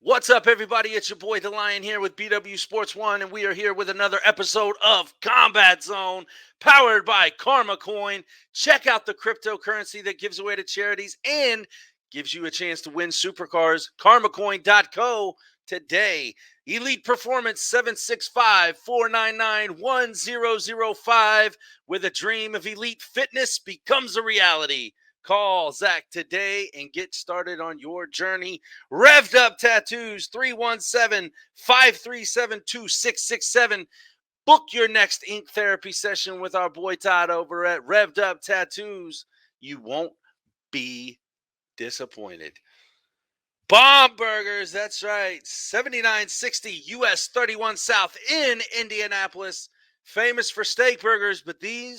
What's up, everybody? It's your boy DaLion here with BW Sports 1, and we are here with another episode of Combat Zone, powered by Carma Coin. Check out the cryptocurrency that gives away to charities and gives you a chance to win supercars. KarmaCoin.co today. Elite Performance 765-499-1005, where the dream of elite fitness becomes a reality. Call Zach today and get started on your journey. Revved Up Tattoos, 317-537-2667. Book your next ink therapy session with our boy Todd over at Revved Up Tattoos. You won't be disappointed. BaumBurgers, that's right, 7960 US 31 South in Indianapolis. Famous for steak burgers, but they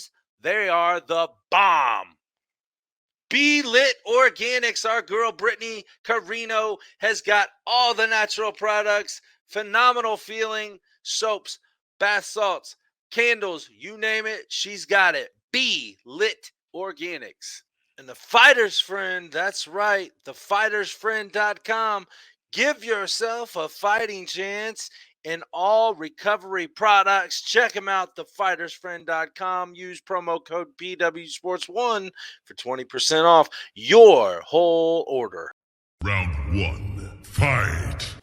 are the bomb. BeeLit Organics, our girl Brittany Carreno has got all the natural products, phenomenal feeling, soaps, bath salts, candles, you name it, she's got it. BeeLit Organics. And the Fighter's Friend, that's right, thefightersfriend.com. Give yourself a fighting chance in all recovery products. Check them out, thefightersfriend.com. Use promo code BWSPORTS1 for 20% off your whole order. Round 1, fight!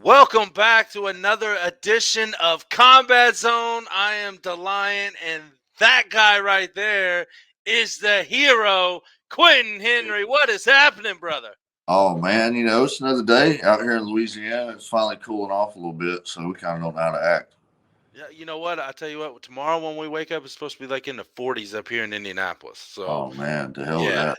Welcome back to another edition of Combat Zone. I am DaLion, and that guy right there is the hero, Quentin Henry. What is happening, brother? Oh, man, it's another day out here in Louisiana. It's finally cooling off a little bit, so we kind of don't know how to act. Yeah, you know what? I tell you what, tomorrow when we wake up, it's supposed to be like in the 40s up here in Indianapolis. So, oh, man, to hell with that.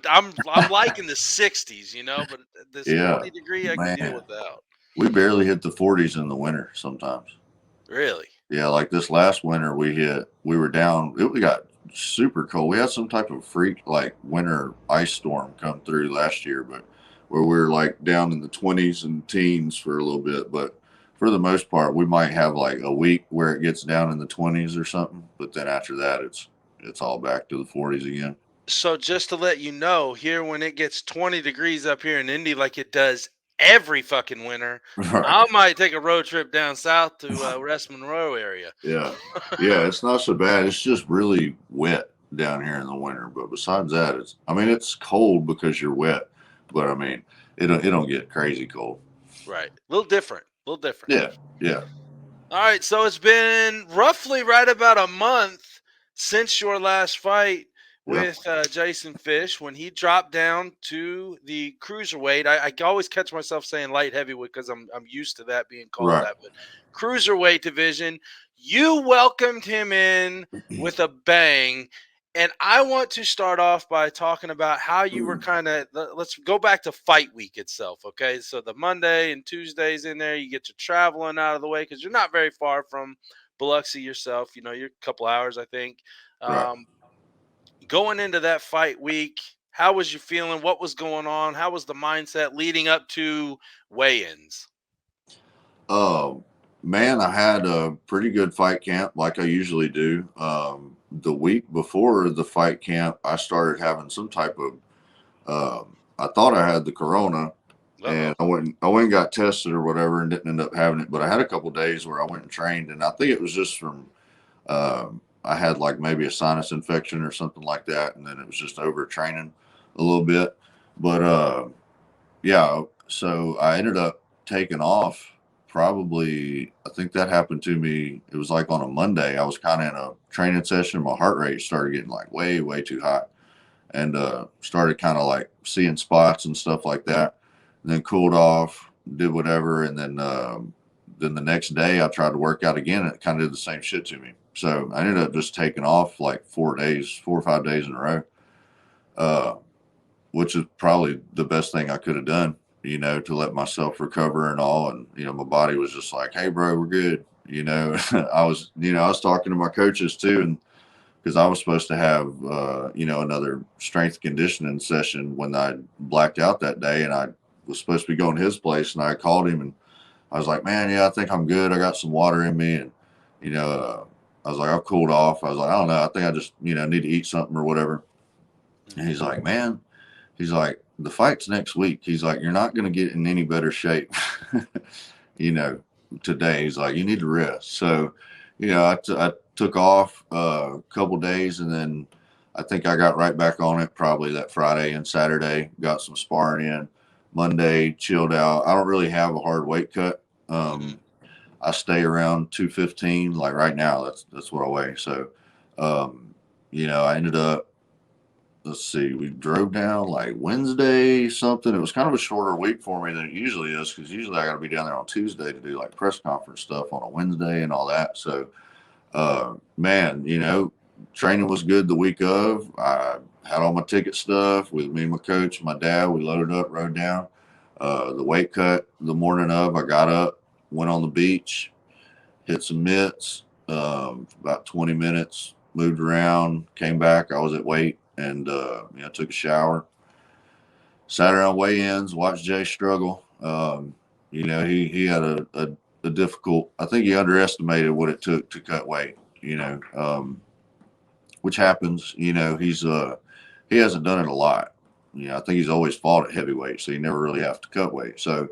I'm liking the 60s, but this 40 degree I can deal without. We barely hit the 40s in the winter sometimes. Really? Yeah, like this last winter we were down. We got super cold. We had some type of freak like winter ice storm come through last year, but where we were like down in the 20s and teens for a little bit. But for the most part, we might have like a week where it gets down in the 20s or something. But then after that, it's all back to the 40s again. So just to let you know, here when it gets 20 degrees up here in Indy like it does every fucking winter, right, I might take a road trip down south to West Monroe area. Yeah, it's not so bad. It's just really wet down here in the winter. But besides that, it's cold because you're wet. But it don't get crazy cold. Right, a little different. Yeah. All right, so it's been roughly right about a month since your last fight with Jason Fish, when he dropped down to the cruiserweight. I always catch myself saying light heavyweight because I'm used to that being called that, but cruiserweight division. You welcomed him in with a bang, and I want to start off by talking about how you were let's go back to fight week itself, okay? So the Monday and Tuesdays in there, you get your traveling out of the way because you're not very far from Biloxi yourself. You're a couple hours, I think. Right. Going into that fight week, how was you feeling? What was going on? How was the mindset leading up to weigh-ins? Man, I had a pretty good fight camp like I usually do. The week before the fight camp, I started having some type of, I thought I had the corona. And I went and got tested or whatever and didn't end up having it. But I had a couple of days where I went and trained, and I think it was just from I had like maybe a sinus infection or something like that, and then it was just overtraining a little bit. But so I ended up taking off. Probably, I think that happened to me. It was like on a Monday. I was kind of in a training session. My heart rate started getting like way, way too high, and started kind of like seeing spots and stuff like that. And then cooled off, did whatever, and then then the next day I tried to work out again, and it kind of did the same shit to me. So I ended up just taking off like 4 or 5 days in a row, which is probably the best thing I could have done, to let myself recover and all. And, my body was just like, hey, bro, we're good. I was talking to my coaches too. And because I was supposed to have, another strength conditioning session when I blacked out that day. And I was supposed to be going to his place. And I called him and I was like, man, yeah, I think I'm good. I got some water in me. And, I was like, I've cooled off. I was like, I don't know. I think I just, need to eat something or whatever. And he's like, man, he's like, the fight's next week. He's like, you're not going to get in any better shape, today. He's like, you need to rest. So, I took off a couple days, and then I think I got right back on it probably that Friday and Saturday, got some sparring in. Monday, chilled out. I don't really have a hard weight cut. I stay around 215. Like right now, that's what I weigh. So, I ended up, let's see, we drove down like Wednesday something. It was kind of a shorter week for me than it usually is, because usually I got to be down there on Tuesday to do like press conference stuff on a Wednesday and all that. So, man, training was good the week of. I had all my ticket stuff with me and my coach, my dad. We loaded up, rode down. The weight cut the morning of, I got up, went on the beach, hit some mitts, about 20 minutes, moved around, came back. I was at weight, and took a shower, sat around weigh-ins, watched Jay struggle. He had a difficult, I think he underestimated what it took to cut weight, which happens. He hasn't done it a lot. I think he's always fought at heavyweight, so you never really have to cut weight. So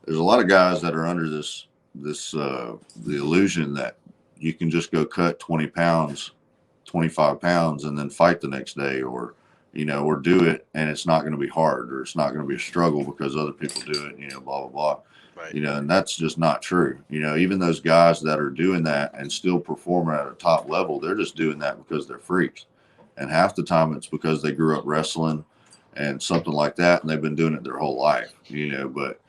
there's a lot of guys that are under the illusion that you can just go cut 20 pounds, 25 pounds, and then fight the next day, or do it, and it's not going to be hard, or it's not going to be a struggle because other people do it, blah, blah, blah. Right. And that's just not true. Even those guys that are doing that and still performing at a top level, they're just doing that because they're freaks. And half the time it's because they grew up wrestling and something like that, and they've been doing it their whole life, but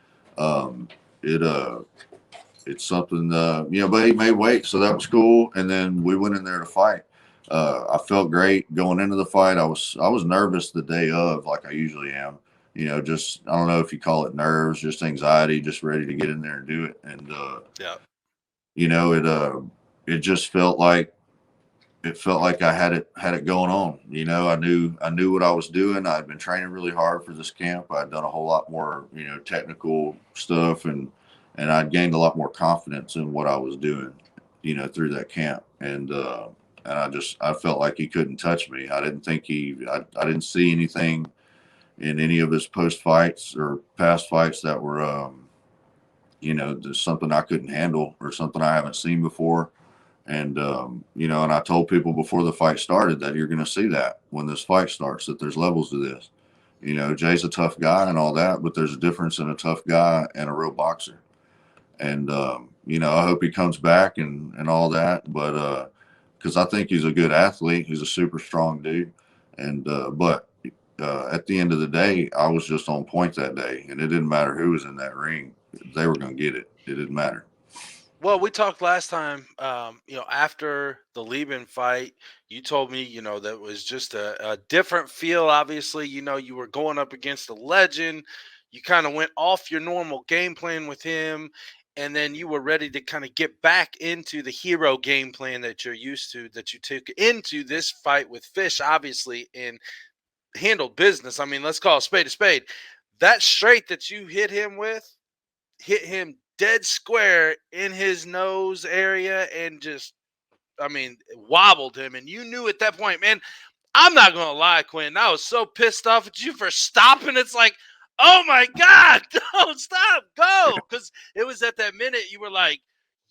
it's something, but he made weight, so that was cool. And then we went in there to fight. I felt great going into the fight. I was nervous the day of, like I usually am, just, I don't know if you call it nerves, just anxiety, just ready to get in there and do it. And, it just felt like I had it going on. I knew what I was doing. I'd been training really hard for this camp. I'd done a whole lot more, technical stuff, and I'd gained a lot more confidence in what I was doing, through that camp. And I felt like he couldn't touch me. I didn't think I didn't see anything in any of his post fights or past fights that were, there's something I couldn't handle or something I haven't seen before. And, and I told people before the fight started that you're going to see that when this fight starts, that there's levels to this. Jay's a tough guy and all that, but there's a difference in a tough guy and a real boxer. And, I hope he comes back and all that, but, because I think he's a good athlete. He's a super strong dude. And, but at the end of the day, I was just on point that day, and it didn't matter who was in that ring. They were going to get it. It didn't matter. Well, we talked last time, after the Lieben fight, you told me, that was just a different feel. Obviously, you were going up against a legend. You kind of went off your normal game plan with him, and then you were ready to kind of get back into the hero game plan that you're used to, that you took into this fight with Fish, obviously, and handled business. I mean, let's call a spade a spade. That straight that you hit him dead square in his nose area, and just, wobbled him. And you knew at that point, man, I'm not going to lie, Quentin, I was so pissed off at you for stopping. It's like, oh my God, don't stop, go. Because it was at that minute you were like,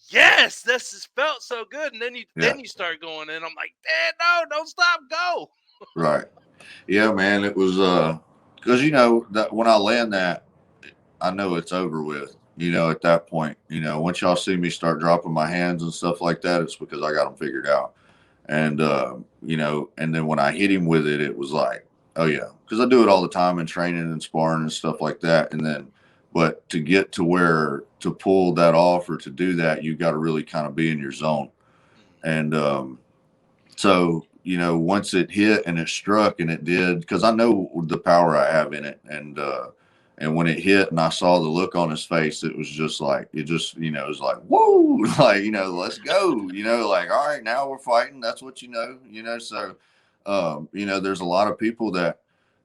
yes, this has felt so good. And then you start going, and I'm like, no, don't stop, go. Right. Yeah, man. It was, because, that when I land that, I know it's over with. At that point, once y'all see me start dropping my hands and stuff like that, it's because I got them figured out. And, and then when I hit him with it, it was like, oh yeah, because I do it all the time in training and sparring and stuff like that. And then but to get to where to pull that off or to do that, you got to really kind of be in your zone. And so, you know, once it hit and it struck and it did, because I know the power I have in it. And when it hit and I saw the look on his face, it was just like, it just, you know, it was like, whoa, like, you know, let's go, you know, like, all right, now we're fighting. That's what you know. So, you know, there's a lot of people that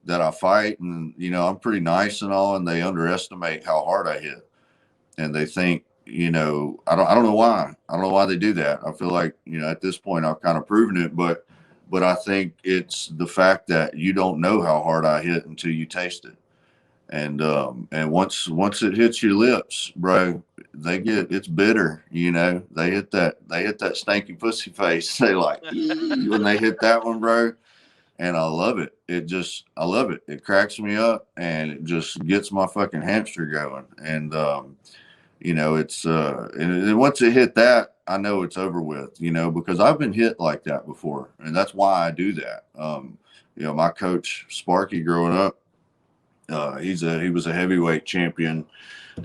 I fight, and, you know, I'm pretty nice and all, and they underestimate how hard I hit. And they think, you know, I don't know why. I don't know why they do that. I feel like, you know, at this point I've kind of proven it, but I think it's the fact that you don't know how hard I hit until you taste it. And once it hits your lips, bro, it's bitter, you know. They hit that stinky pussy face. They like when they hit that one, bro. And I love it. I love it. It cracks me up and it just gets my fucking hamster going. And you know, it's and once it hit that, I know it's over with, you know, because I've been hit like that before, and that's why I do that. You know, my coach Sparky growing up, he was a heavyweight champion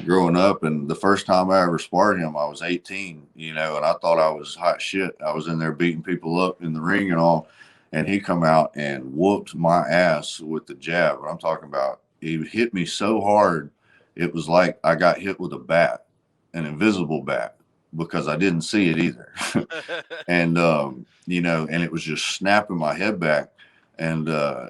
growing up, and the first time I ever sparred him, I was 18, you know, and I thought I was hot shit. I was in there beating people up in the ring and all, and he come out and whooped my ass with the jab. What I'm talking about, he hit me so hard, it was like I got hit with a bat, an invisible bat, because I didn't see it either. And you know, and it was just snapping my head back, and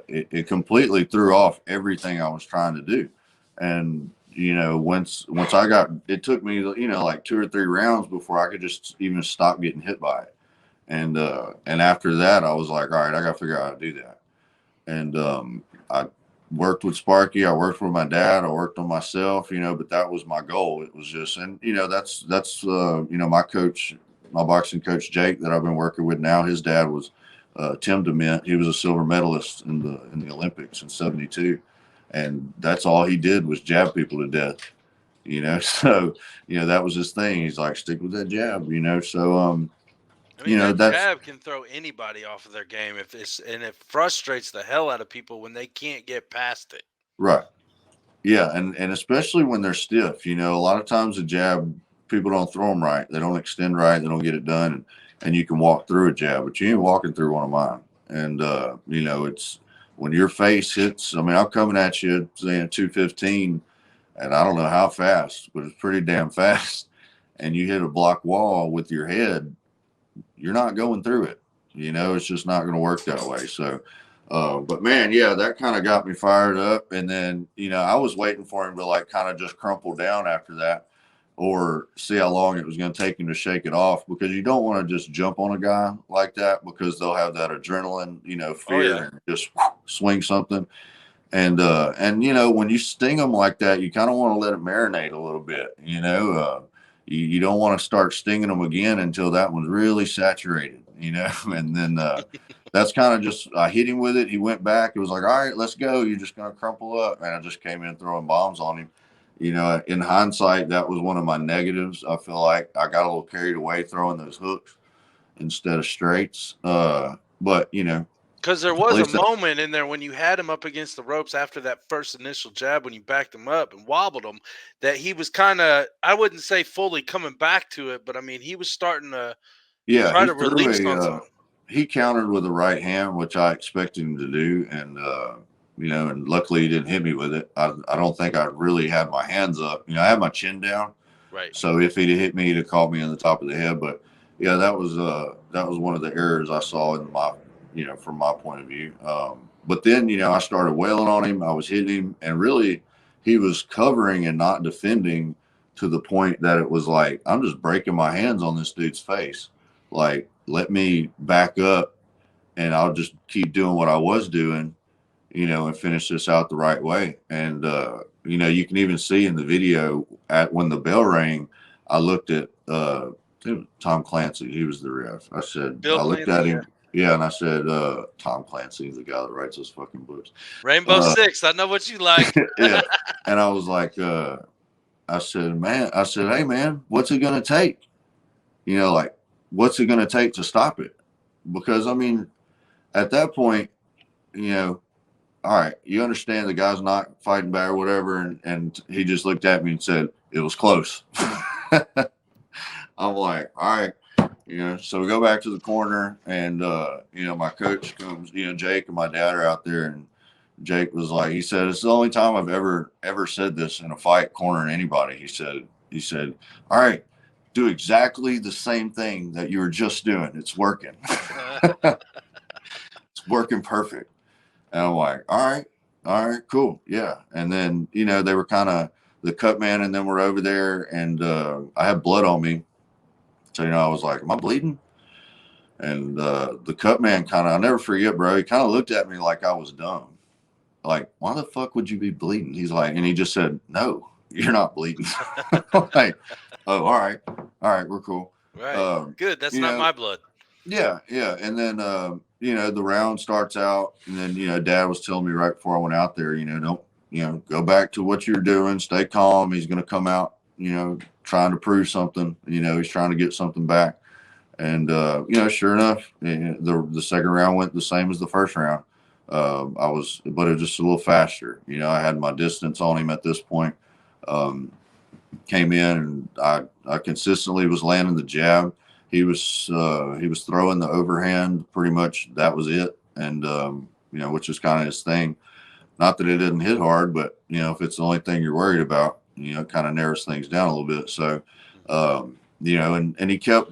it completely threw off everything I was trying to do. And you know, once I got, it took me, you know, like 2 or 3 rounds before I could just even stop getting hit by it. And after that, I was like, all right, I got to figure out how to do that. And I worked with Sparky, I worked with my dad, I worked on myself, you know, but that was my goal. It was just, and you know, that's you know, my coach, my boxing coach Jake that I've been working with now, his dad was Tim DeMint. He was a silver medalist in the Olympics in '72, and that's all he did was jab people to death, you know. So you know, that was his thing. He's like, stick with that jab, you know. So I mean, you know, that jab can throw anybody off of their game and it frustrates the hell out of people when they can't get past it. right. Yeah, and especially when they're stiff, you know, a lot of times the jab, people don't throw them right. They don't extend right. They don't get it done. And you can walk through a jab, but you ain't walking through one of mine. And, you know, it's when your face hits, I mean, I'm coming at you saying 215, and I don't know how fast, but it's pretty damn fast. And you hit a block wall with your head, you're not going through it. You know, it's just not going to work that way. So, but man, yeah, that kind of got me fired up. And then, you know, I was waiting for him to like kind of just crumple down after that, or see how long it was going to take him to shake it off, because you don't want to just jump on a guy like that, because they'll have that adrenaline, you know, fear, and just swing something. And you know, when you sting them like that, you kind of want to let it marinate a little bit, you know. You don't want to start stinging them again until that one's really saturated, you know. And then that's kind of just, I hit him with it. He went back. It was like, all right, let's go. You're just going to crumple up. And I just came in throwing bombs on him. You know, in hindsight, that was one of my negatives. I feel like I got a little carried away throwing those hooks instead of straights. But, you know, because there was a moment in there when you had him up against the ropes after that first initial jab, when you backed him up and wobbled him, that he was kind of, I wouldn't say fully coming back to it, but I mean, he was starting to try to release on something. He countered with the right hand, which I expected him to do. And, you know, and luckily he didn't hit me with it. I don't think I really had my hands up. You know, I had my chin down. Right. So if he'd have hit me, he'd have caught me in the top of the head. But yeah, that was one of the errors I saw in my, you know, from my point of view. But then, you know, I started wailing on him. I was hitting him, and really he was covering and not defending, to the point that it was like, I'm just breaking my hands on this dude's face. Like, let me back up and I'll just keep doing what I was doing, you know, and finish this out the right way. And, you know, you can even see in the video when the bell rang, I looked at Tom Clancy. He was the ref. I said, Bill I looked Clancy, at him. Yeah, and I said, Tom Clancy, the guy that writes those fucking books. Rainbow Six, I know what you like. Yeah. And I was like, I said, hey, man, what's it going to take? You know, like, what's it going to take to stop it? Because, I mean, at that point, you know, all right, you understand the guy's not fighting back or whatever. And he just looked at me and said, it was close. I'm like, all right, so we go back to the corner and, my coach comes, Jake and my dad are out there, and Jake was like, he said, it's the only time I've ever said this in a fight cornering anybody. He said, all right, do exactly the same thing that you were just doing. It's working. It's working perfect. And I'm like, all right, cool. Yeah. And then, they were kind of the cut man and then we're over there and I had blood on me. So, I was like, am I bleeding? And the cut man I'll never forget, bro. He kind of looked at me like I was dumb. Like, why the fuck would you be bleeding? He's like, and he just said, no, you're not bleeding. Like, oh, all right, we're cool. Right. Good. That's not my blood. Yeah. And then, the round starts out, and then, Dad was telling me right before I went out there, don't, go back to what you're doing, stay calm. He's going to come out, trying to prove something, he's trying to get something back. And, sure enough, the second round went the same as the first round. But it was just a little faster. I had my distance on him at this point. Came in and I consistently was landing the jab. He was throwing the overhand. Pretty much that was it. And, which is kind of his thing. Not that it didn't hit hard, but, if it's the only thing you're worried about, it kind of narrows things down a little bit. So, and he kept,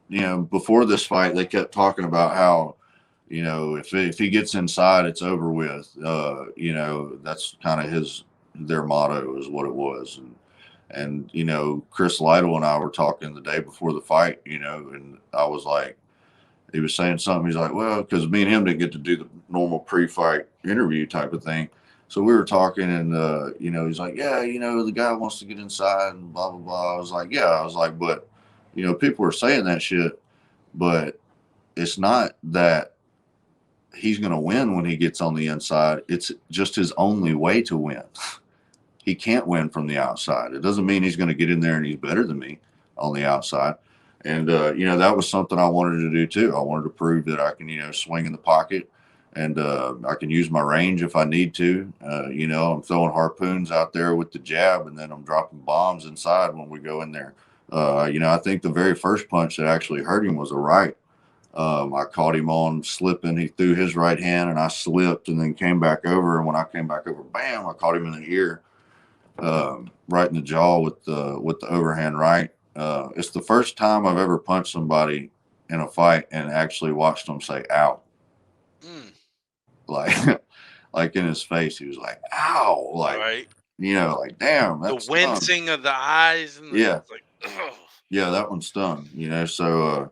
before this fight, they kept talking about how, if he gets inside, it's over with. That's kind of their motto is what it was. And Chris Lytle and I were talking the day before the fight, and I was like, he was saying something. He's like, well, because me and him didn't get to do the normal pre-fight interview type of thing. So we were talking and, he's like, yeah, the guy wants to get inside and blah, blah, blah. I was like, yeah, but, people are saying that shit, but it's not that he's going to win when he gets on the inside. It's just his only way to win. He can't win from the outside. It doesn't mean he's going to get in there and he's better than me on the outside. And, that was something I wanted to do too. I wanted to prove that I can, swing in the pocket and I can use my range if I need to. I'm throwing harpoons out there with the jab and then I'm dropping bombs inside when we go in there. I think the very first punch that actually hurt him was a right. I caught him on slipping. He threw his right hand and I slipped and then came back over. And when I came back over, bam, I caught him in the ear, right in the jaw with the overhand right. It's the first time I've ever punched somebody in a fight and actually watched them say, ow. Like in his face, he was like, ow. Like, right. Like, damn. The wincing of the eyes. And yeah. Like, oh. Yeah, that one stung, so,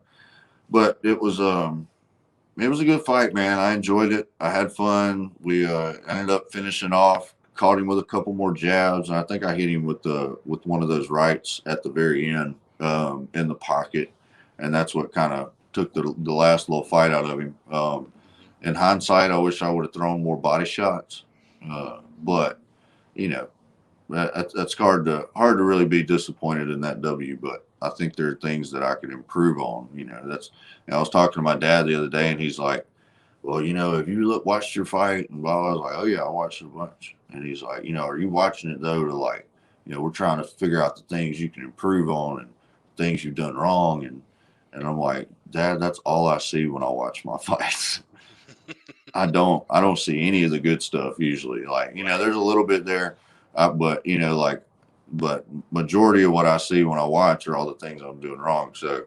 but it was a good fight, man. I enjoyed it. I had fun. We ended up finishing off, caught him with a couple more jabs, and I think I hit him with one of those rights at the very end in the pocket, and that's what kind of took the last little fight out of him. In hindsight, I wish I would have thrown more body shots, but that's hard to really be disappointed in that W. But I think there are things that I could improve on. I was talking to my dad the other day, and he's like, well, if you watched your fight and blah, I was like, oh yeah, I watched it a bunch. And he's like, are you watching it though to we're trying to figure out the things you can improve on and things you've done wrong. And I'm like, Dad, that's all I see when I watch my fights. I don't see any of the good stuff usually. There's a little bit there, but majority of what I see when I watch are all the things I'm doing wrong. So,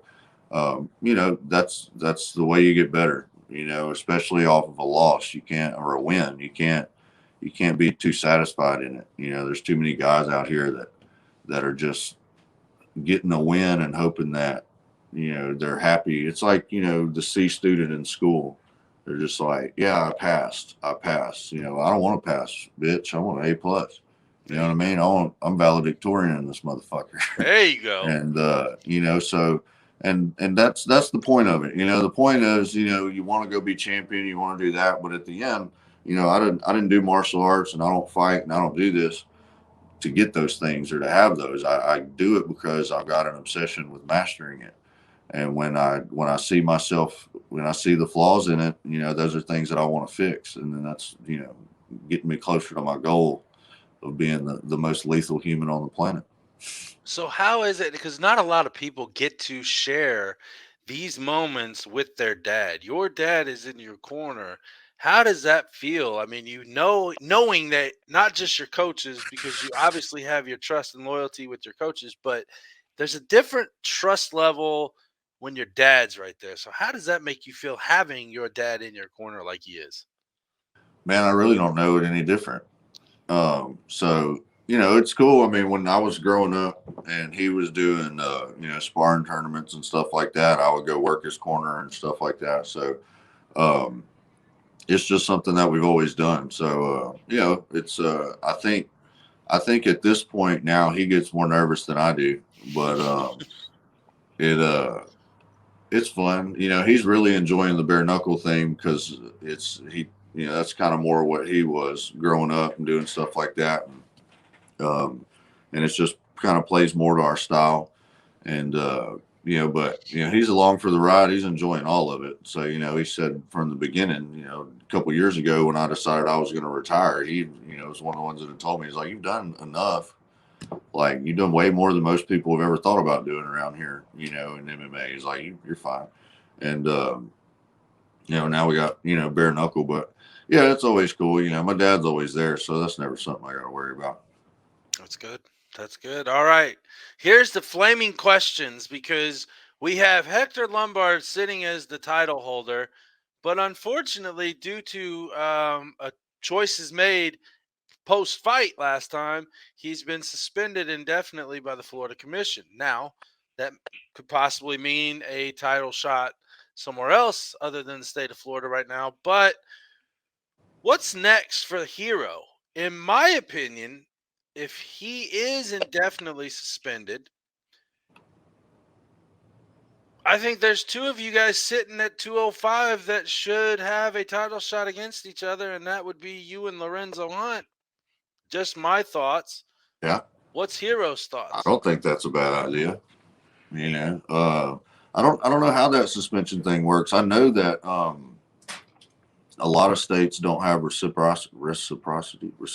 that's the way you get better, especially off of a loss. Or a win. You can't be too satisfied in it. There's too many guys out here that are just getting a win and hoping that, they're happy. It's like, the C student in school. They're just like, yeah, I passed. I don't want to pass, bitch. I want an A+. You know what I mean? I'm valedictorian in this motherfucker. There you go. And, so, and that's the point of it. The point is, you want to go be champion, you want to do that. But at the end, I didn't do martial arts and I don't fight and I don't do this to get those things or to have those. I do it because I've got an obsession with mastering it. And when I see myself, when I see the flaws in it, those are things that I want to fix. And then that's, getting me closer to my goal of being the most lethal human on the planet. So how is it? Because not a lot of people get to share these moments with their dad. Your dad is in your corner. How does that feel? I mean, knowing that not just your coaches, because you obviously have your trust and loyalty with your coaches, but there's a different trust level when your dad's right there. So how does that make you feel having your dad in your corner like he is? Man, I really don't know it any different. So it's cool. I mean, when I was growing up and he was doing sparring tournaments and stuff like that, I would go work his corner and stuff like that. So um, it's just something that we've always done. So it's I think at this point now he gets more nervous than I do, but it it's fun. He's really enjoying the bare knuckle thing because that's kind of more what he was growing up and doing stuff like that. And it's just kind of plays more to our style. And, but he's along for the ride. He's enjoying all of it. So, he said from the beginning, a couple of years ago when I decided I was going to retire, he, was one of the ones that had told me, he's like, you've done enough. Like, you've done way more than most people have ever thought about doing around here, in MMA. He's like, you're fine. And, now we got, bare knuckle, but yeah, it's always cool. My dad's always there. So that's never something I got to worry about. That's good. That's good. All right. Here's the flaming questions because we have Hector Lombard sitting as the title holder, but unfortunately, due to choices made post fight last time, he's been suspended indefinitely by the Florida Commission. Now, that could possibly mean a title shot somewhere else other than the state of Florida right now. But what's next for the Hero? In my opinion, if he is indefinitely suspended, I think there's two of you guys sitting at 205 that should have a title shot against each other, and that would be you and Lorenzo Hunt. Just my thoughts. Yeah. What's Hero's I thoughts? don't think that's a bad idea. I don't know how that suspension thing works. I know that a lot of states don't have reciprocity. What?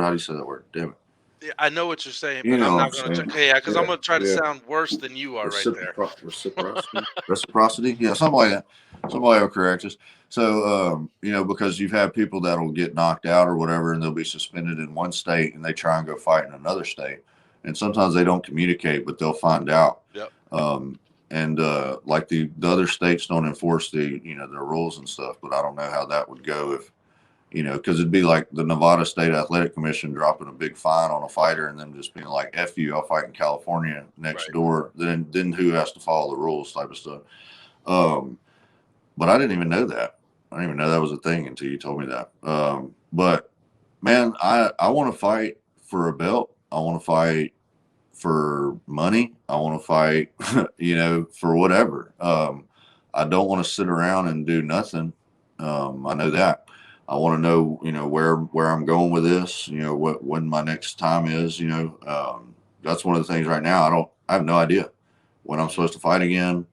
How do you say that word? Damn it. Yeah, I know what you're saying, You but know I'm what not I'm going to. saying? Yeah, because I'm Yeah, going to try to yeah. sound worse than you are right there. Reciprocity. Yeah, something like that. Somebody will correct us. So, because you've had people that'll get knocked out or whatever, and they'll be suspended in one state, and they try and go fight in another state, and sometimes they don't communicate, but they'll find out. Yep. And like the other states don't enforce their rules and stuff, but I don't know how that would go if because it'd be like the Nevada State Athletic Commission dropping a big fine on a fighter and then just being like, F you, I'll fight in California next door. Then who has to follow the rules type of stuff. But I didn't even know that. I didn't even know that was a thing until you told me that. But man, I want to fight for a belt. I want to fight for money. I want to fight, for whatever. I don't want to sit around and do nothing. I know that. I want to know, where I'm going with this, when my next time is, that's one of the things right now. I have no idea when I'm supposed to fight again,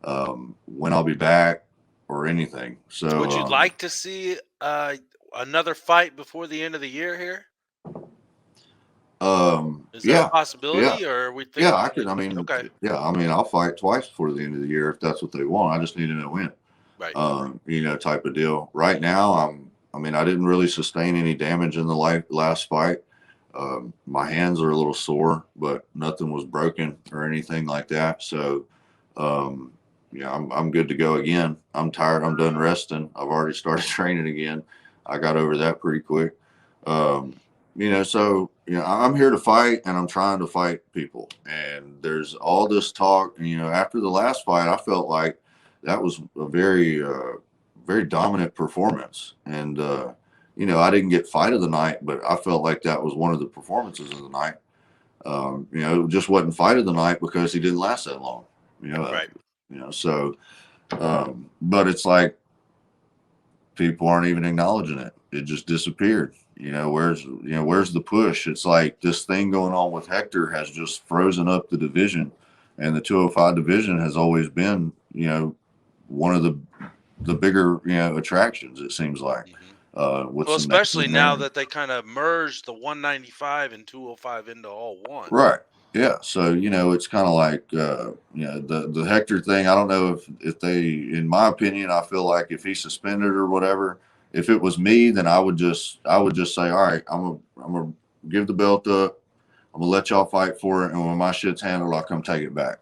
when I'll be back or anything. So would you like to see another fight before the end of the year here? Is that a possibility, or are we thinking? Yeah, I could. Okay. Yeah, I'll fight twice before the end of the year if that's what they want. I just need to know when. Right. Type of deal. Right now, I didn't really sustain any damage in the last fight. My hands are a little sore, but nothing was broken or anything like that. So, I'm good to go again. I'm tired. I'm done resting. I've already started training again. I got over that pretty quick. I'm here to fight and I'm trying to fight people. And there's all this talk, after the last fight, I felt like that was a very, very dominant performance. And, I didn't get fight of the night, but I felt like that was one of the performances of the night. It just wasn't fight of the night because he didn't last that long, Right. But it's like people aren't even acknowledging it. It just disappeared. Where's the push? It's like this thing going on with Hector has just frozen up the division, and the 205 division has always been, one of the bigger, attractions, it seems like. with Well, some names especially in now there. that they kind of merged the 195 and 205 into all one. Right. Yeah. So, it's kind of like, the Hector thing. I don't know if they, in my opinion, I feel like if he's suspended or whatever, if it was me, then I would just say, all right, I'm gonna give the belt up. I'm gonna let y'all fight for it. And when my shit's handled, I'll come take it back,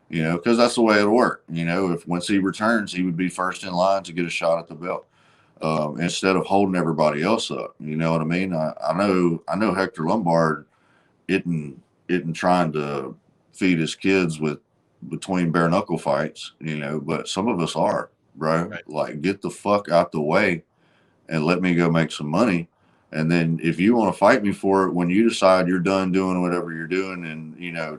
because that's the way it'll work. If once he returns, he would be first in line to get a shot at the belt. Instead of holding everybody else up, you know what I mean? I know Hector Lombard isn't trying to feed his kids with between bare knuckle fights, but some of us are, bro. Right. Like, get the fuck out the way and let me go make some money. And then if you want to fight me for it, when you decide you're done doing whatever you're doing and,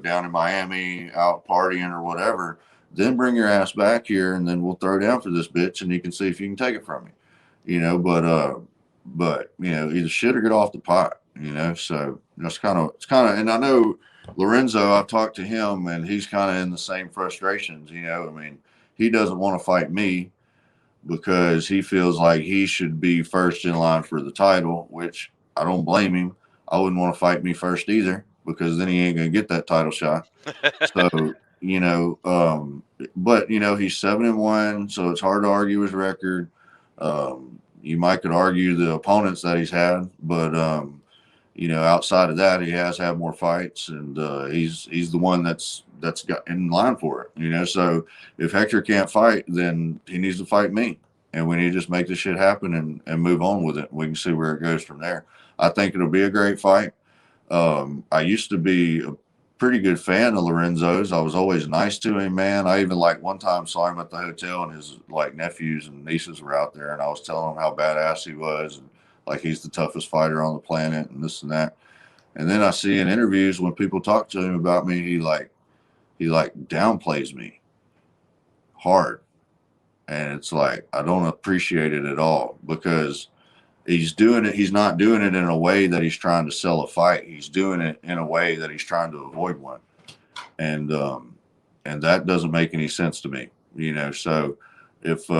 down in Miami out partying or whatever, then bring your ass back here and then we'll throw down for this bitch and you can see if you can take it from me, but either shit or get off the pot, so it's kind of, and I know Lorenzo, I've talked to him and he's kind of in the same frustrations, I mean, he doesn't want to fight me because he feels like he should be first in line for the title, which I don't blame him. I wouldn't want to fight me first either because then he ain't going to get that title shot. So, but he's 7-1, so it's hard to argue his record. You might could argue the opponents that he's had, but outside of that, he has had more fights, and he's the one that's got in line for it. So if Hector can't fight, then he needs to fight me, and we need to just make this shit happen and move on with it. We can see where it goes from there. I think it'll be a great fight. I used to be a pretty good fan of Lorenzo's. I was always nice to him, man. I even one time saw him at the hotel and his nephews and nieces were out there, and I was telling him how badass he was and he's the toughest fighter on the planet and this and that. And then I see in interviews when people talk to him about me, he downplays me hard. And it's I don't appreciate it at all because he's not doing it in a way that he's trying to sell a fight. He's doing it in a way that he's trying to avoid one. And that doesn't make any sense to me, so if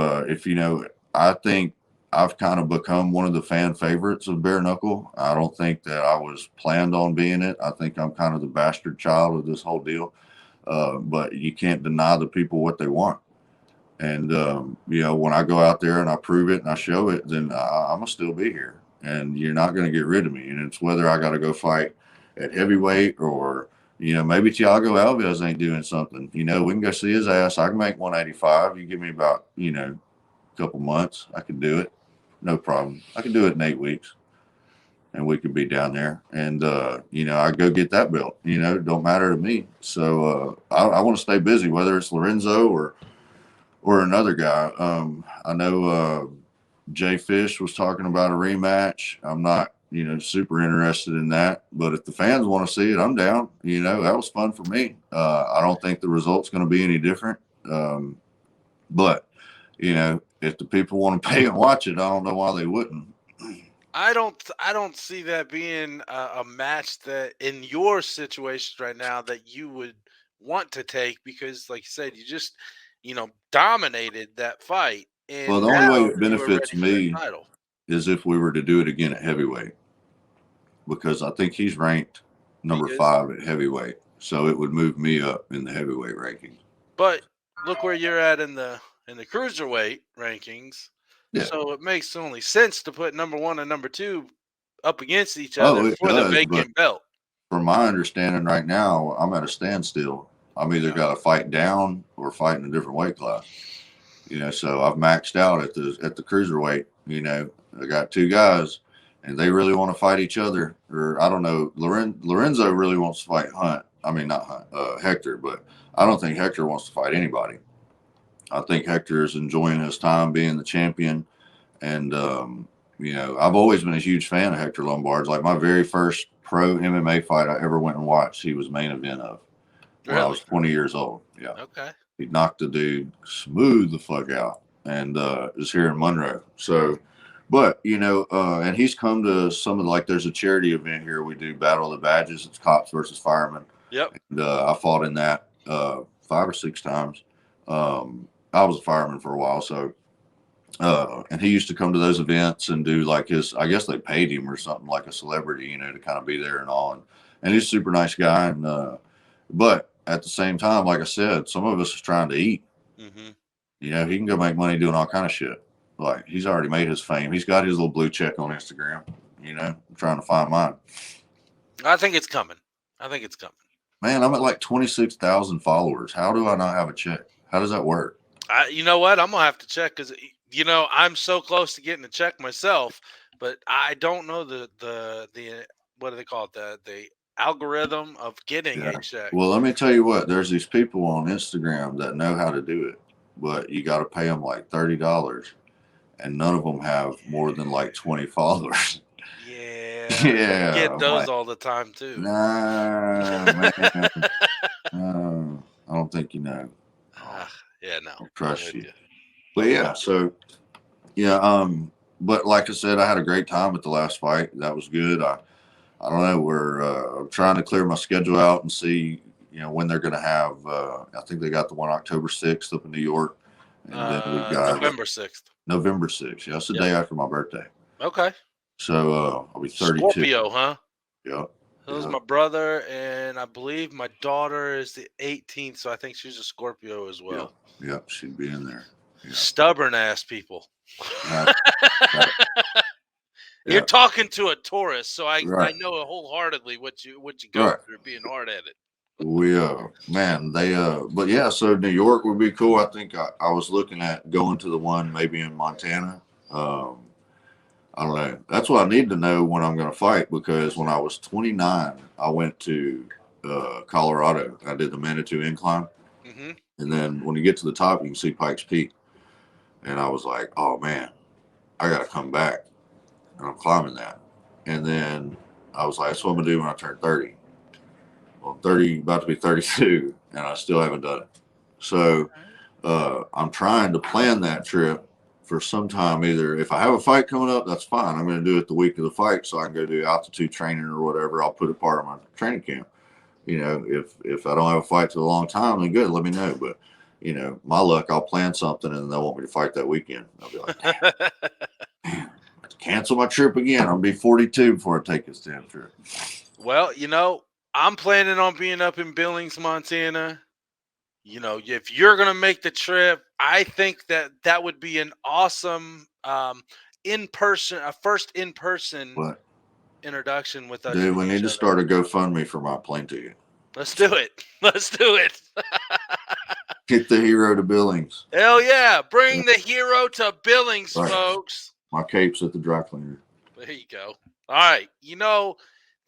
I think I've kind of become one of the fan favorites of bare knuckle. I don't think that I was planned on being it. I think I'm kind of the bastard child of this whole deal. But you can't deny the people what they want. And, when I go out there and I prove it and I show it, then I'm going to still be here and you're not going to get rid of me. And it's whether I got to go fight at heavyweight or, maybe Thiago Alves ain't doing something, we can go see his ass. I can make 185. You give me about, a couple months. I can do it. No problem. I can do it in 8 weeks and we could be down there and, I go get that belt, it don't matter to me. So, I want to stay busy, whether it's Lorenzo or another guy. I know Jay Fish was talking about a rematch. I'm not, super interested in that. But if the fans want to see it, I'm down. That was fun for me. I don't think the result's going to be any different. But, if the people want to pay and watch it, I don't know why they wouldn't. I don't see that being a match that in your situation right now that you would want to take because, like you said, you just dominated that fight, and Well, the only way now it you are benefits ready for that me title. is if we were to do it again at heavyweight, because I think he's ranked number He is, 5 at heavyweight. So it would move me up in the heavyweight rankings. but look where you're at in the cruiserweight rankings. Yeah. So it makes only sense to put number 1 and number 2 up against each other Oh, it for the does. But vacant belt. from my understanding right now, I'm at a standstill. I'm either got to fight down or fight in a different weight class. So I've maxed out at the cruiserweight. I got 2 guys, and they really want to fight each other. Or I don't know. Lorenzo really wants to fight Hunt. I mean, not Hunt, Hector. But I don't think Hector wants to fight anybody. I think Hector is enjoying his time being the champion, and I've always been a huge fan of Hector Lombard's. My very first pro MMA fight I ever went and watched, he was main event of when I was 20 years old. Yeah. Okay. He knocked the dude smooth the fuck out, and is here in Monroe. So, but and he's come to some of there's a charity event here. We do Battle of the Badges. It's cops versus firemen. Yep. And I fought in that 5 or 6 times. I was a fireman for a while, so And he used to come to those events and do like his, I guess they paid him or something, like a celebrity, you know, to kind of be there and all. And he's a super nice guy. And, but at the same time, like I said, some of us is trying to eat. Mm-hmm. You know, he can go make money doing all kind of shit. Like he's already made his fame. He's got his little blue check on Instagram. You know, I'm trying to find mine. I think it's coming. I think it's coming. Man, I'm at like 26,000 followers. How do I not have a check? How does that work? You know what? I'm gonna have to check because you know I'm so close to getting a check myself, but I don't know the what do they call it, the algorithm of getting a check. Well, let me tell you what. There's these people on Instagram that know how to do it, but you got to pay them like $30, and none of them have more than like 20 followers. Yeah, Yeah, I get those like, all the time too. Nah, man. No, I don't think you know. Yeah, no, I trust you. But yeah, so yeah, but like I said, I had a great time at the last fight. That was good. I don't know. We're trying to clear my schedule out and see, you know, when they're going to have. I think they got the one October 6th up in New York, and then we've got November 6th. November 6th. Yeah, that's the day after my birthday. Okay. So I'll be 32. Scorpio, huh? Yep. That was my brother, and I believe my daughter is the 18th, so I think she's a Scorpio as well. Yep, she'd be in there. Yep. Stubborn ass people. Right. You're talking to a Taurus, so I know wholeheartedly what you go through being hard at it. We man, they but yeah, so New York would be cool. I think I was looking at going to the one maybe in Montana. I don't know. That's what I need to know when I'm going to fight, because when I was 29, I went to Colorado. I did the Manitou Incline. Mm-hmm. And then when you get to the top, you can see Pikes Peak. And I was like, oh, man, I got to come back. And I'm climbing that. And then I was like, that's what I'm going to do when I turn 30. Well, 30, about to be 32, and I still haven't done it. So I'm trying to plan that trip for some time. Either if I have a fight coming up, that's fine. I'm going to do it the week of the fight so I can go do altitude training or whatever. I'll put it part of my training camp. You know, if I don't have a fight till a long time, then good, let me know. But, you know, my luck, I'll plan something and they'll want me to fight that weekend. I'll be like, damn, cancel my trip again. I'll be 42 before I take this damn trip. Well, you know, I'm planning on being up in Billings, Montana. You know, if you're going to make the trip, I think that would be an awesome first in-person introduction with us. Dude, we need to start a GoFundMe for my plane ticket. Let's do it. Let's do it. Get the hero to Billings. Hell yeah. Bring the hero to Billings, folks. My cape's at the dry cleaner. There you go. All right. You know,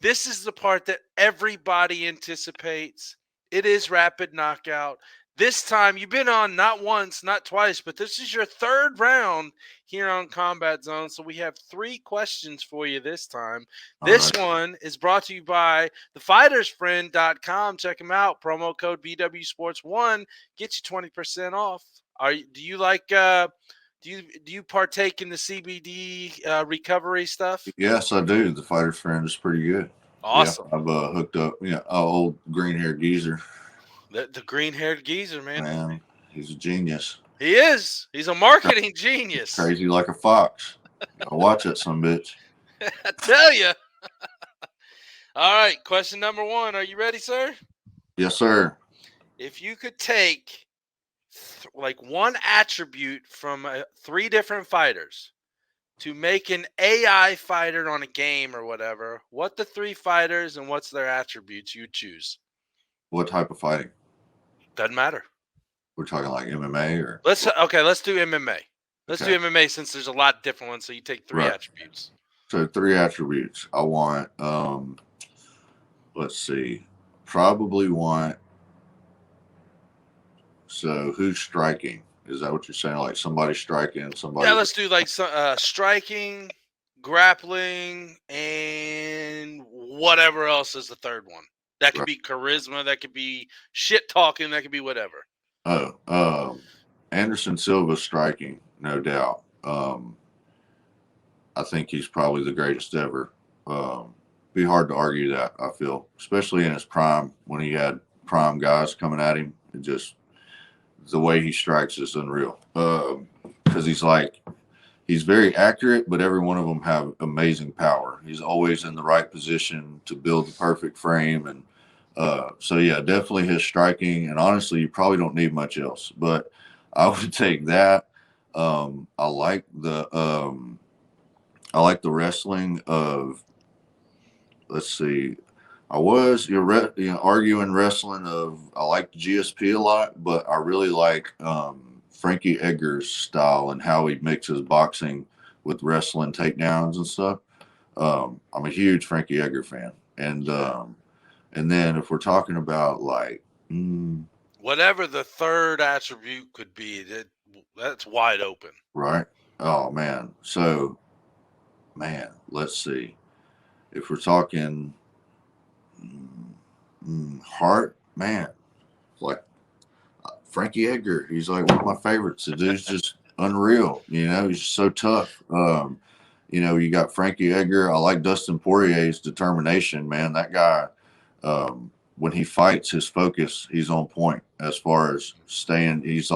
this is the part that everybody anticipates. It is rapid knockout. This time, you've been on not once, not twice, but this is your third round here on Combat Zone. So we have 3 questions for you this time. This one is brought to you by thefightersfriend.com. Check them out. Promo code BWSPORTS1 get you 20% off. Do you like do you partake in the CBD recovery stuff? Yes, I do. The Fighter's Friend is pretty good. Awesome. Yeah, I've hooked up, old green-haired geezer. The green-haired geezer, man. He's a genius. He is. He's a marketing genius. Crazy like a fox. Gotta watch that some bitch. I tell you. All right, question number 1. Are you ready, sir? Yes, sir. If you could take like one attribute from 3 different fighters to make an AI fighter on a game or whatever, what the 3 fighters and what's their attributes you choose? What type of fighting? Doesn't matter. We're talking like MMA or? Let's do MMA. Let's do MMA since there's a lot of different ones. So you take 3 attributes. So 3 attributes. I want, let's see, probably want, so who's striking? Is that what you're saying? Like somebody striking, somebody? Yeah, let's do like striking, grappling, and whatever else is the third one. That could be charisma. That could be shit talking. That could be whatever. Anderson Silva striking, no doubt. I think he's probably the greatest ever. Be hard to argue that, I feel, especially in his prime when he had prime guys coming at him. It just, the way he strikes is unreal. Because he's like, he's very accurate, but every one of them have amazing power. He's always in the right position to build the perfect frame. And so, yeah, definitely his striking. And honestly, you probably don't need much else. But I would take that. I like the wrestling of. Let's see. I was arguing wrestling of. I like the GSP a lot, but I really like Frankie Edgar's style and how he mixes boxing with wrestling takedowns and stuff. I'm a huge Frankie Edgar fan, and then if we're talking about like whatever the third attribute could be, that's wide open. right, oh man, so man, let's see if we're talking heart, man, like Frankie Edgar, he's like one of my favorites. The dude's just unreal, he's just so tough. You got Frankie Edgar. I like Dustin Poirier's determination, man. That guy, when he fights, his focus, he's on point as far as staying. He's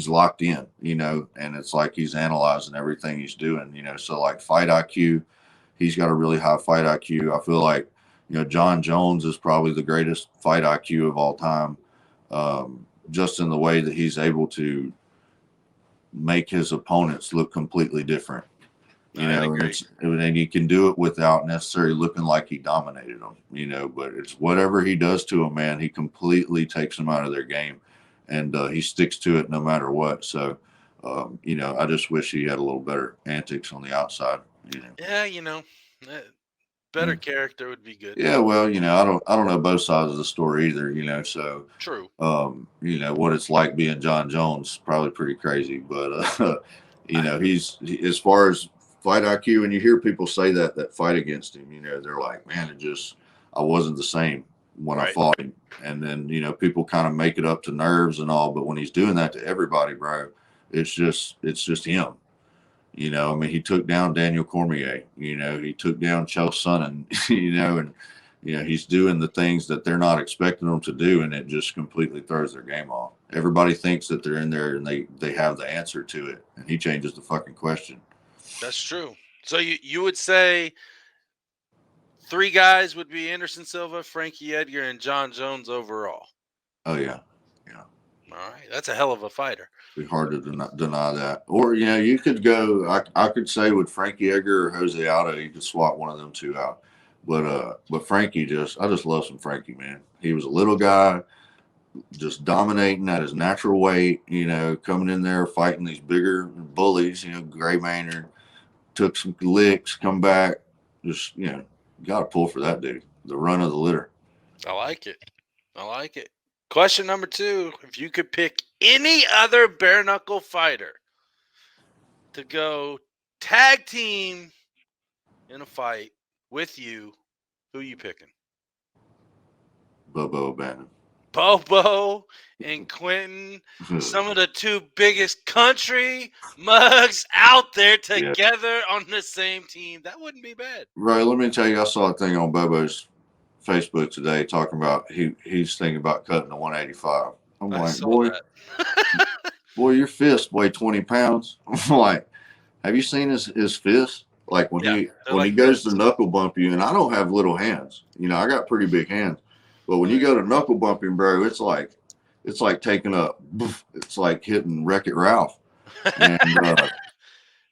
locked in, and it's like he's analyzing everything he's doing, So like fight IQ, he's got a really high fight IQ. I feel like, John Jones is probably the greatest fight IQ of all time, just in the way that he's able to make his opponents look completely different. And he can do it without necessarily looking like he dominated them, but it's whatever he does to them, man, he completely takes them out of their game, and he sticks to it no matter what. So, I just wish he had a little better antics on the outside, Yeah, better character would be good. Yeah, well, I don't know both sides of the story either, so True. What it's like being John Jones, probably pretty crazy, but he's as far as fight IQ, and you hear people say that fight against him, they're like, man, I wasn't the same when I fought him. And then, people kind of make it up to nerves and all, but when he's doing that to everybody, bro, it's just him. He took down Daniel Cormier, he took down Chael Sonnen, and he's doing the things that they're not expecting them to do, and it just completely throws their game off. Everybody thinks that they're in there and they have the answer to it, and he changes the fucking question. That's true. So you would say three guys would be Anderson Silva, Frankie Edgar, and John Jones overall. Oh yeah. All right, that's a hell of a fighter. Be hard to deny that. Or you could go. I could say with Frankie Edgar or Jose Aldo, you could swap one of them two out. But Frankie I just love some Frankie, man. He was a little guy, just dominating at his natural weight. Coming in there fighting these bigger bullies. Gray Maynard took some licks, come back. Just got to pull for that dude. The run of the litter. I like it. Question number 2: if you could pick any other bare knuckle fighter to go tag team in a fight with you, who you picking? Bobo O'Bannon. Bobo and Quentin, some of the two biggest country mugs out there together on the same team. That wouldn't be bad. Right. Let me tell you, I saw a thing on Bobo's Facebook today talking about he's thinking about cutting to 185. I'm like, boy, your fist weigh 20 pounds. I'm like, have you seen his fist? Like when he goes to knuckle bump you, and I don't have little hands. I got pretty big hands. But when you go to knuckle bumping, bro, it's like it's like hitting Wreck-It Ralph. And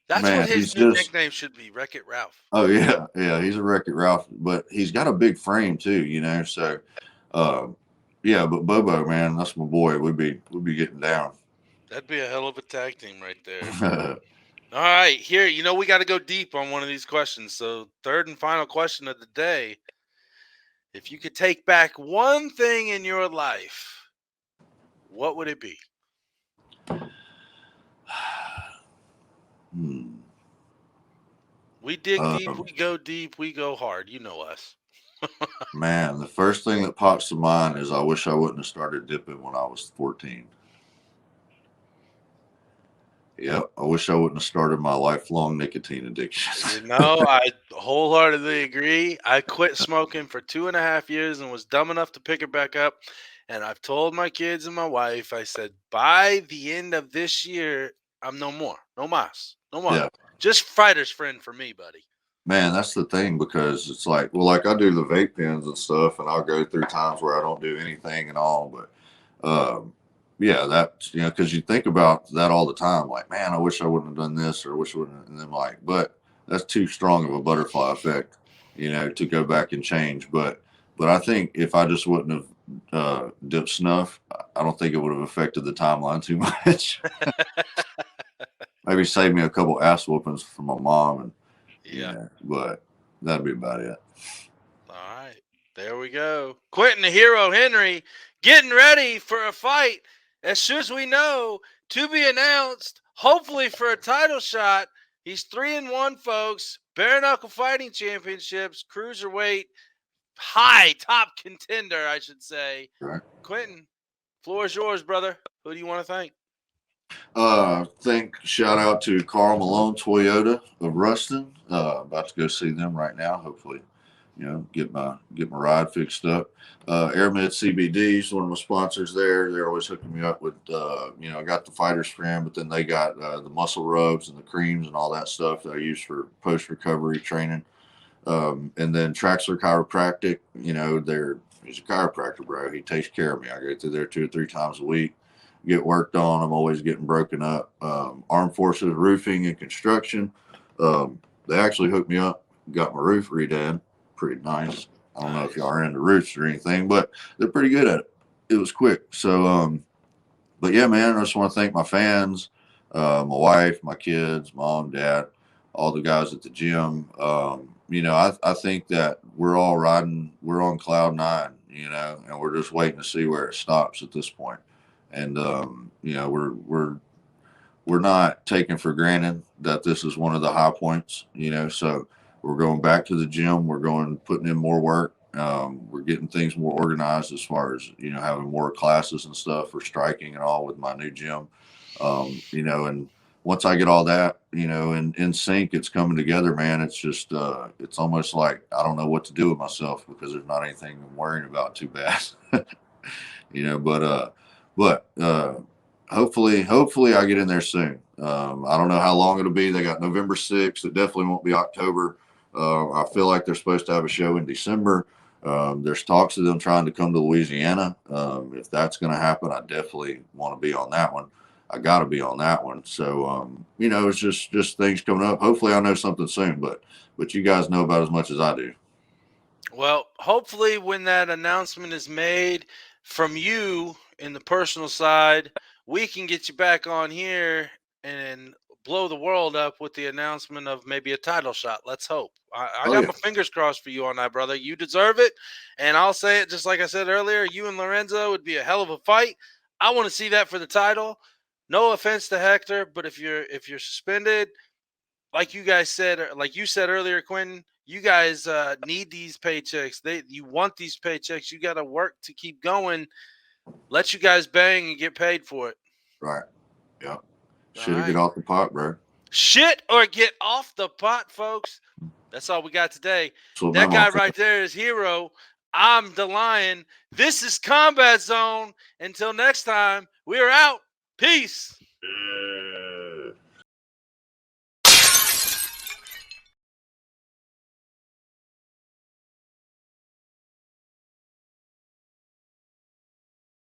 that's what his new nickname should be, Wreck-It Ralph. Oh yeah, he's a Wreck-It Ralph, but he's got a big frame too, So, but Bobo, man, that's my boy. We'd be getting down. That'd be a hell of a tag team right there. All right, here, we got to go deep on one of these questions. So, third and final question of the day: if you could take back one thing in your life, what would it be? We dig deep, we go deep, we go hard. You know us. Man, the first thing that pops to mind is I wish I wouldn't have started dipping when I was 14. Yep, I wish I wouldn't have started my lifelong nicotine addiction. I wholeheartedly agree. I quit smoking for 2.5 years and was dumb enough to pick it back up. And I've told my kids and my wife, I said, by the end of this year, I'm no more. No mas. No more. Yeah. Just fighter's friend for me, buddy. Man, that's the thing, because it's like, well, like I do the vape pens and stuff, and I'll go through times where I don't do anything at all. But yeah, that, you know, because you think about that all the time, like, man, I wish I wouldn't have done this, or I wish I wouldn't. And then like, but that's too strong of a butterfly effect, you know, to go back and change. But I think if I just wouldn't have dipped snuff, I don't think it would have affected the timeline too much. Maybe saved me a couple ass whoopings from my mom, and Yeah. but that'd be about it. All right. There we go. Quentin the Hero Henry getting ready for a fight as soon as we know, to be announced, hopefully for a title shot. He's 3-1, folks. Bare knuckle fighting championships, cruiserweight, high top contender, I should say. Right. Quentin, floor is yours, brother. Who do you want to thank? Shout out to Carl Malone Toyota of Ruston. About to go see them right now. Hopefully, you know, get my ride fixed up. AirMed CBD is one of my sponsors there. They're always hooking me up with, you know, I got the fighter's friend, but then they got the muscle rubs and the creams and all that stuff that I use for post recovery training. And then Traxler Chiropractic, you know, he's a chiropractor, bro. He takes care of me. I go through there 2 or 3 times a week, get worked on. I'm always getting broken up. Armed Forces Roofing and Construction. They actually hooked me up, got my roof redone. Pretty nice. I don't know if y'all are into roofs or anything, but they're pretty good at it. It was quick. So, but yeah, man, I just want to thank my fans, my wife, my kids, mom, dad, all the guys at the gym. You know, I think that we're all we're on cloud 9, you know, and we're just waiting to see where it stops at this point. And, you know, we're not taking for granted that this is one of the high points, you know, so we're going back to the gym. We're putting in more work. We're getting things more organized as far as, you know, having more classes and stuff for striking and all with my new gym. You know, and once I get all that, you know, in sync, it's coming together, man. It's just, it's almost like I don't know what to do with myself because there's not anything I'm worrying about too bad, you know, but hopefully I get in there soon. I don't know how long it'll be. They got November 6th. It definitely won't be October. I feel like they're supposed to have a show in December. There's talks of them trying to come to Louisiana. If that's going to happen, I definitely want to be on that one. I got to be on that one. So, you know, it's just things coming up. Hopefully I know something soon, but you guys know about as much as I do. Well, hopefully when that announcement is made from you in the personal side, we can get you back on here and blow the world up with the announcement of maybe a title shot. Let's hope. I got my fingers crossed for you on that, brother. You deserve it. And I'll say it just like I said earlier, you and Lorenzo would be a hell of a fight. I want to see that for the title. No offense to Hector, but if you're suspended, like you guys said, like you said earlier, Quentin, you guys need these paychecks. You want these paychecks. You got to work to keep going. Let you guys bang and get paid for it. Right. Yeah. Should get off the pot, bro. Shit or get off the pot, folks. That's all we got today. That guy right there is Hero. I'm DaLion. This is Combat Zone. Until next time, we are out. Peace. Yeah.